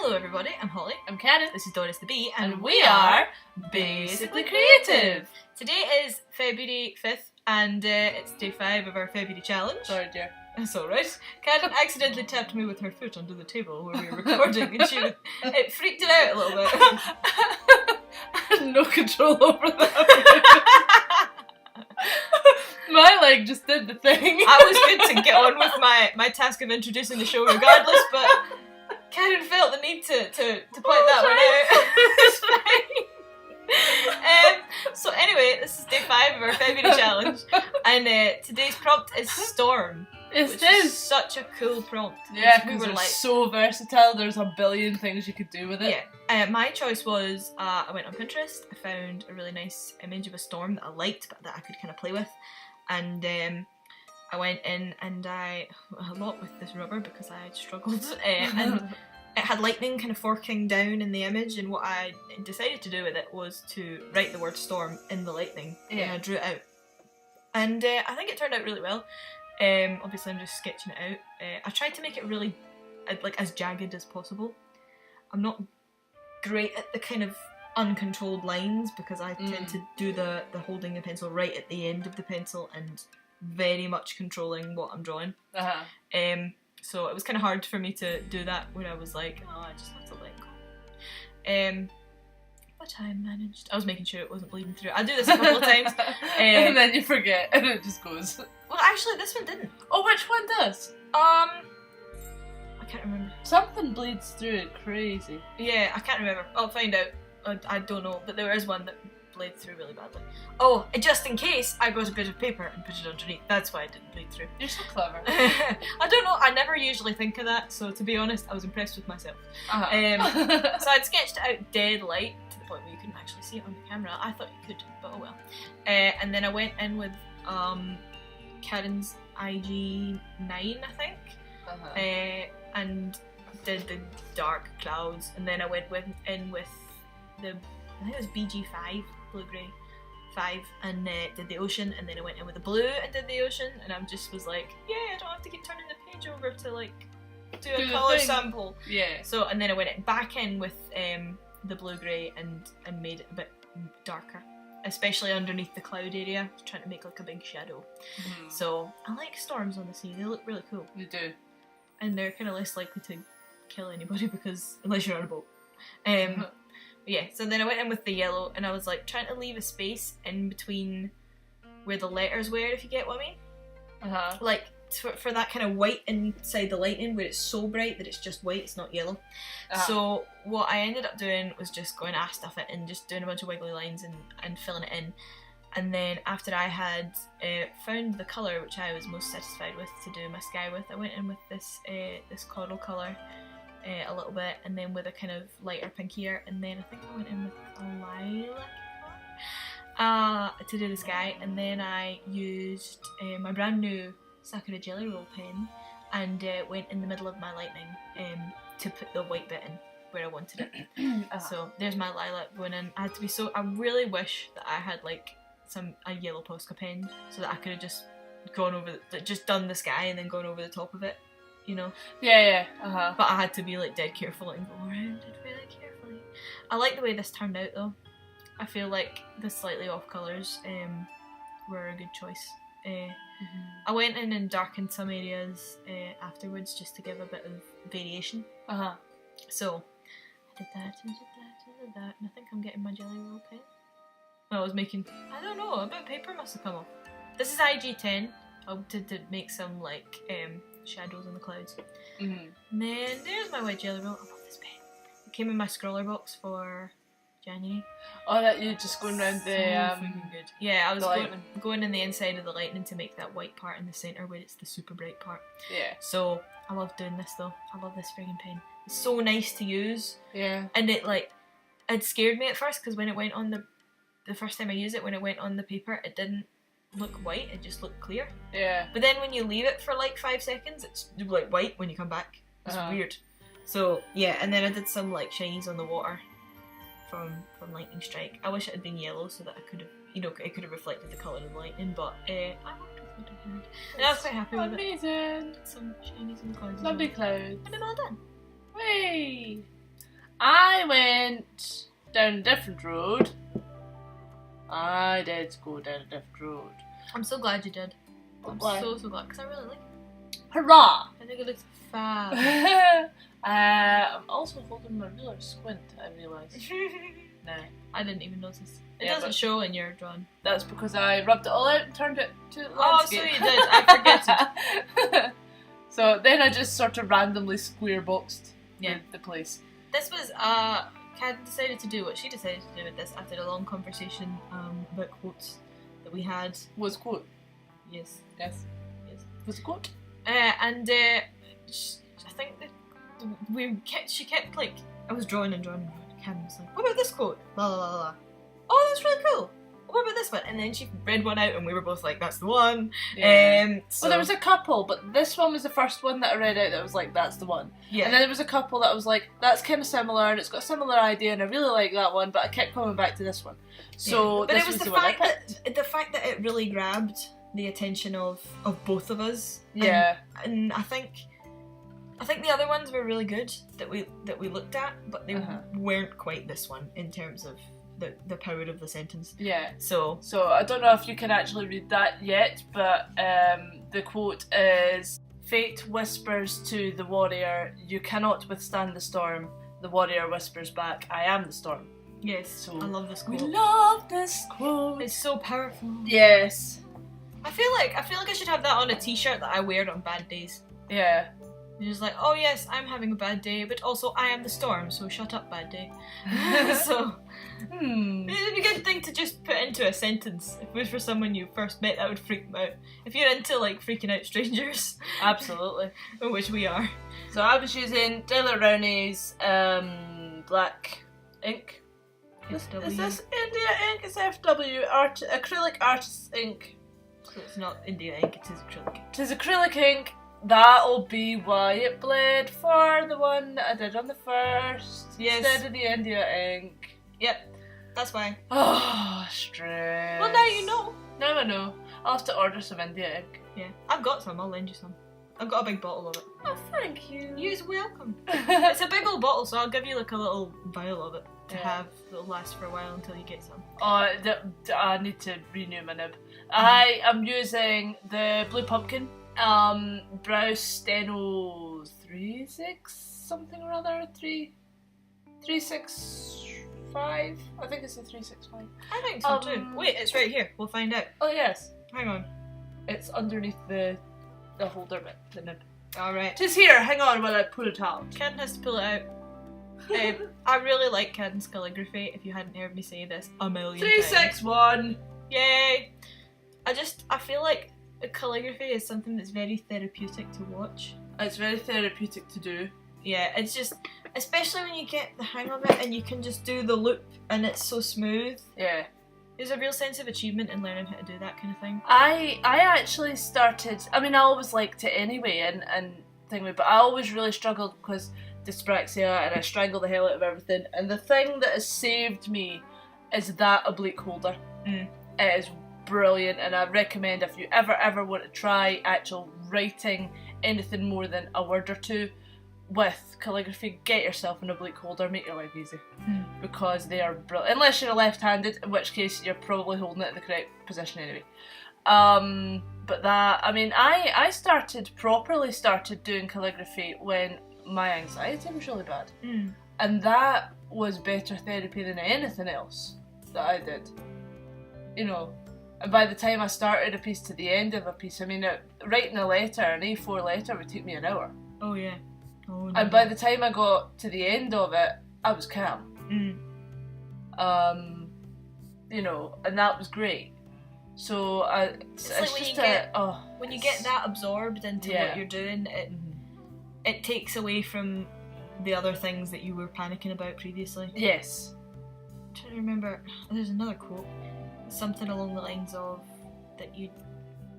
Hello everybody, I'm Holly. I'm Karen. This is Doris the Bee, And we are Basically Creative. Today is February 5th and it's day 5 of our February challenge. Sorry, dear. That's alright. Karen accidentally tapped me with her foot under the table where we were recording and it freaked it out a little bit. I had no control over that. My leg just did the thing. I was good to get on with my task of introducing the show regardless, but Karen felt the need to point that one out. It's fine. So anyway, this is day 5 of our February challenge, and today's prompt is storm. It is such a cool prompt. Yeah, because it's so versatile. There's a billion things you could do with it. Yeah. My choice was I went on Pinterest. I found a really nice image of a storm that I liked, but that I could kind of play with, and I went in and a lot with this rubber because I had struggled, and it had lightning kind of forking down in the image, and what I decided to do with it was to write the word storm in the lightning, and I drew it out. And I think it turned out really well. Obviously I'm just sketching it out. I tried to make it really as jagged as possible. I'm not great at the kind of uncontrolled lines because I tend to do the holding the pencil right at the end of the pencil and very much controlling what I'm drawing. So it was kind of hard for me to do that when I was like, oh, I just have to let go. But I managed. I was making sure it wasn't bleeding through. I do this a couple of times. And then you forget and it just goes. Well, actually this one didn't. Oh, which one does? I can't remember. Something bleeds through it crazy. Yeah, I can't remember. I'll find out. I don't know, but there is one that bled through really badly. Oh, just in case, I got a bit of paper and put it underneath. That's why it didn't bleed through. You're so clever. I don't know, I never usually think of that, so to be honest, I was impressed with myself. So I'd sketched it out dead light, to the point where you couldn't actually see it on the camera. I thought you could, but oh well. And then I went in with Karen's IG9, I think, and did the dark clouds, and then I went in with the, I think it was BG5, blue-grey 5, and did the ocean, and then I went in with the blue and did the ocean, and I just was like, yeah, I don't have to keep turning the page over to like do a colour sample. Yeah. So, and then I went back in with the blue-grey and made it a bit darker, especially underneath the cloud area, trying to make like a big shadow. So I like storms on the sea, they look really cool. You do. And they're kind of less likely to kill anybody because, unless you're on a boat. Yeah, so then I went in with the yellow and I was like trying to leave a space in between where the letters were, if you get what I mean. Like for that kind of white inside the lightning where it's so bright that it's just white, it's not yellow. So what I ended up doing was just going stuff it and just doing a bunch of wiggly lines and filling it in. And then after I had found the colour which I was most satisfied with to do my sky with, I went in with this coral colour a little bit, and then with a kind of lighter pinkier, and then I think I went in with a lilac colour to do the sky, and then I used my brand new Sakura Jelly Roll pen and went in the middle of my lightning to put the white bit in where I wanted it. So there's my lilac going in. I really wish that I had like a yellow Posca pen so that I could have just gone over, just done the sky and then gone over the top of it, you know? Yeah. But I had to be like dead careful and go around it really carefully. I like the way this turned out though. I feel like the slightly off colours were a good choice. I went in and darkened some areas afterwards just to give a bit of variation. So I did that and did that, and I think I'm getting my jelly roll pen. I was making, I don't know, a bit of paper must have come off. This is IG10. I did make some like shadows in the clouds. And then there's my white jelly roll. I love this pen. It came in my scroller box for January. Oh, that you're just going around the freaking good. Yeah, I was going in the inside of the lightning to make that white part in the centre where it's the super bright part. Yeah. So I love doing this though. I love this friggin' pen. It's so nice to use. Yeah. And it scared me at first because when it went on the first time I used it, when it went on the paper, it didn't look white, it just looked clear. Yeah. But then when you leave it for like 5 seconds, it's like white when you come back. It's weird. So yeah, and then I did some like shinies on the water from lightning strike. I wish it had been yellow so that I could have, it could have reflected the colour of the lightning, but I worked with what I had. And I was quite happy with it. Amazing. Some shinies in the clouds. Lovely clouds. And I'm all done. Way. I went down a different road. I did go down a different road. I'm so glad you did. I'm Why? so glad, because I really like it. Hurrah! I think it looks fab. I'm also holding my ruler squint, I realise. No. I didn't even notice. It Yeah, doesn't but- show in your drawing. That's because I rubbed it all out and turned it to landscape. Oh, so you did. I forget it. So then I just sort of randomly square boxed the place. This was, Kat decided to do what she decided to do with this after a long conversation about quotes that we had. Was quote. Yes. Yes. Was a quote. And I think that she kept like, I was drawing and drawing. Kat was like, what about this quote? Blah, blah, blah, blah. Oh, that's really cool. What about this one? And then she read one out and we were both like, that's the one. Yeah. So, Well, there was a couple, but this one was the first one that I read out that was like, that's the one. yeah. And then there was a couple that was like, that's kind of similar and it's got a similar idea and I really like that one, but I kept coming back to this one. So but this it was the one I fact picked. the fact that it really grabbed the attention of both of us. Yeah. And I think the other ones were really good that we looked at, but they weren't quite this one in terms of the power of the sentence. Yeah. So I don't know if you can actually read that yet, but the quote is, "Fate whispers to the warrior, you cannot withstand the storm. The warrior whispers back, I am the storm." yes, So I love this We quote. love this quote. It's so powerful. Yes. I feel like I should have that on a t-shirt that I wear on bad days. Yeah. You're just like, oh yes, I'm having a bad day, but also I am the storm, so shut up, bad day. So it'd be a good thing to just put into a sentence. If it was for someone you first met, that would freak them out. If you're into like freaking out strangers, Absolutely. which we are. So I was using Daler Rowney's black ink. Is this India ink? It's FW acrylic artist ink. So it's not India ink, it is acrylic. It is acrylic ink. That'll be why it bled for the one that I did on the first. Yes. Instead of the India ink. Yep, that's why. Oh, stress. Well, now you know. Now I know. I'll have to order some India ink. Yeah, I've got some, I'll lend you some. I've got a big bottle of it. Oh, thank you. You're welcome. It's a big old bottle, so I'll give you like a little vial of it to Yeah. have that'll last for a while until you get some. Oh, I need to renew my nib. I am using the Blue Pumpkin Brow Steno 36 something or other, 365. I think it's a 365. I think so too. Wait, it's right here. We'll find out. Oh yes, Hang on. it's underneath the holder bit, the nib. Alright. Tis here. Hang on while I pull it out. Caden has to pull it out. I really like Caden's calligraphy, if you hadn't heard me say this a million times. 361. Yay! I feel like calligraphy is something that's very therapeutic to watch. It's very therapeutic to do. Yeah, it's just, especially when you get the hang of it and you can just do the loop and it's so smooth. Yeah. There's a real sense of achievement in learning how to do that kind of thing. I actually started, I mean I always liked it anyway and thing, but I always really struggled because dyspraxia and I strangle the hell out of everything, and the thing that has saved me is that oblique holder. It is brilliant, and I recommend if you ever want to try actual writing anything more than a word or two with calligraphy, get yourself an oblique holder, make your life easy. Because they are brilliant, unless you're left-handed, in which case you're probably holding it in the correct position anyway. But that, I mean, I properly started doing calligraphy when my anxiety was really bad. And that was better therapy than anything else that I did. You know, and by the time I started a piece to the end of a piece, I mean, writing a letter, an A4 letter would take me an hour. Oh yeah. Oh no. And by the time I got to the end of it, I was calm. You know, and that was great. So it's like just when you get that absorbed into what you're doing, it takes away from the other things that you were panicking about previously. Yes. I'm trying to remember. There's another quote, something along the lines of that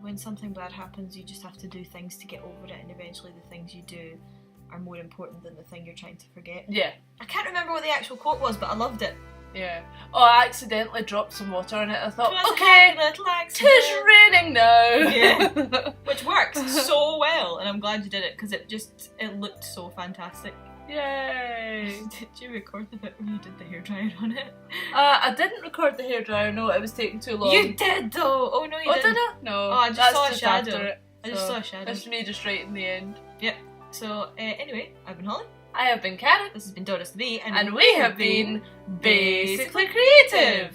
when something bad happens, you just have to do things to get over it, and eventually the things you do are more important than the thing you're trying to forget. Yeah. I can't remember what the actual quote was, but I loved it. Yeah. Oh, I accidentally dropped some water in it. I thought, Just okay, a little accident. tis raining now. Yeah. Which works so well, and I'm glad you did it because it looked so fantastic. Yay! Did you record the bit where you did the hairdryer on it? I didn't record the hairdryer, no, it was taking too long. You did though! Oh no, you didn't. Did I? No. Oh, I just that's saw a just shadow. after it. I just saw a shadow. That's me just right in the end. Yep. So, anyway, I've been Holly. I have been Karen. This has been Doris the Bee, And we have been Basically Creative.